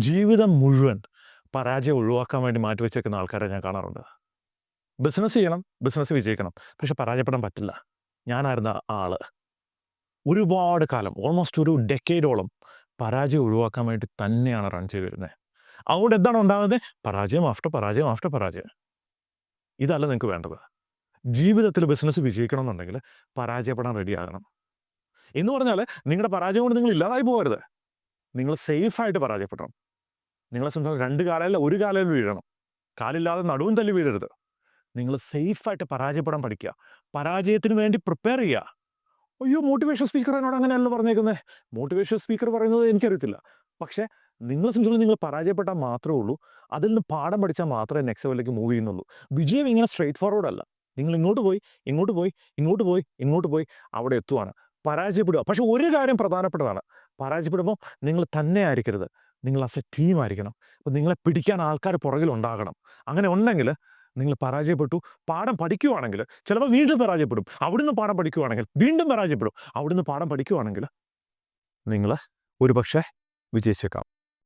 ജീവിതം മുഴുവൻ പരാജയം ഒഴിവാക്കാൻ വേണ്ടി മാറ്റിവെച്ചേക്കുന്ന ആൾക്കാരെ ഞാൻ കാണാറുണ്ട്. ബിസിനസ് ചെയ്യണം, ബിസിനസ് വിജയിക്കണം. പക്ഷെ പരാജയപ്പെടാൻ പറ്റില്ല. ഞാനായിരുന്ന ആ ആള്. ഒരുപാട് കാലം ഓൾമോസ്റ്റ് ഒരു ഡെക്കേഡോളം പരാജയം ഒഴിവാക്കാൻ വേണ്ടി തന്നെയാണ് റൺ ചെയ്ത് വരുന്നത്. അതുകൊണ്ട് എന്താണ് ഉണ്ടാകുന്നത്? പരാജയം ആഫ്റ്റർ പരാജയം ആഫ്റ്റർ പരാജയം. ഇതല്ല നിങ്ങൾക്ക് വേണ്ടത്. ജീവിതത്തിൽ ബിസിനസ് വിജയിക്കണമെന്നുണ്ടെങ്കിൽ പരാജയപ്പെടാൻ റെഡിയാകണം. എന്ന് പറഞ്ഞാൽ നിങ്ങളുടെ പരാജയം കൊണ്ട് നിങ്ങൾ ഇല്ലാതായി പോകരുത്. നിങ്ങൾ സേഫായിട്ട് പരാജയപ്പെടണം. നിങ്ങളെ സംബന്ധിച്ച് 2 കാലമല്ല 1 കാലയിൽ വീഴണം. കാലില്ലാതെ നടുവും തല്ലി വീഴരുത്. നിങ്ങൾ സേഫായിട്ട് പരാജയപ്പെടാൻ പഠിക്കുക. പരാജയത്തിന് വേണ്ടി പ്രിപ്പയർ ചെയ്യുക. അയ്യോ, മോട്ടിവേഷൻ സ്പീക്കർ എന്നോട് അങ്ങനെയല്ല പറഞ്ഞേക്കുന്നത്. മോട്ടിവേഷൻ സ്പീക്കർ പറയുന്നത് എനിക്കറിയത്തില്ല. പക്ഷേ നിങ്ങളെ സംബന്ധിച്ചിടത്തോളം നിങ്ങൾ പരാജയപ്പെട്ടാൽ മാത്രമേ ഉള്ളൂ. അതിൽ നിന്ന് പാഠം പഠിച്ചാൽ മാത്രമേ നെക്സ്റ്റ് ലെവലിലേക്ക് മൂവ് ചെയ്യുന്നുള്ളൂ. വിജയം ഇങ്ങനെ സ്ട്രെയിറ്റ് ഫോർവേഡ് അല്ല. നിങ്ങൾ ഇങ്ങോട്ട് പോയി, ഇങ്ങോട്ട് പോയി, ഇങ്ങോട്ട് പോയി, ഇങ്ങോട്ട് പോയി അവിടെ എത്തുവാണ്. പരാജയപ്പെടുക. പക്ഷെ ഒരു കാര്യം പ്രധാനപ്പെട്ടതാണ്. പരാജയപ്പെടുമ്പോൾ നിങ്ങൾ തന്നെ ആയിരിക്കരുത്. നിങ്ങൾ ആസ് എ ടീമായിരിക്കണം. അപ്പോൾ നിങ്ങളെ പിടിക്കാൻ ആൾക്കാർ പുറകിലുണ്ടാകണം. അങ്ങനെ ഉണ്ടെങ്കിൽ നിങ്ങൾ പരാജയപ്പെട്ടു, പാഠം പഠിക്കുകയാണെങ്കിൽ ചിലപ്പോൾ വീണ്ടും പരാജയപ്പെടും. അവിടുന്ന് പാഠം പഠിക്കുകയാണെങ്കിൽ വീണ്ടും പരാജയപ്പെടും. അവിടുന്ന് പാഠം പഠിക്കുകയാണെങ്കിൽ നിങ്ങൾ ഒരുപക്ഷെ വിജയിച്ചേക്കാം.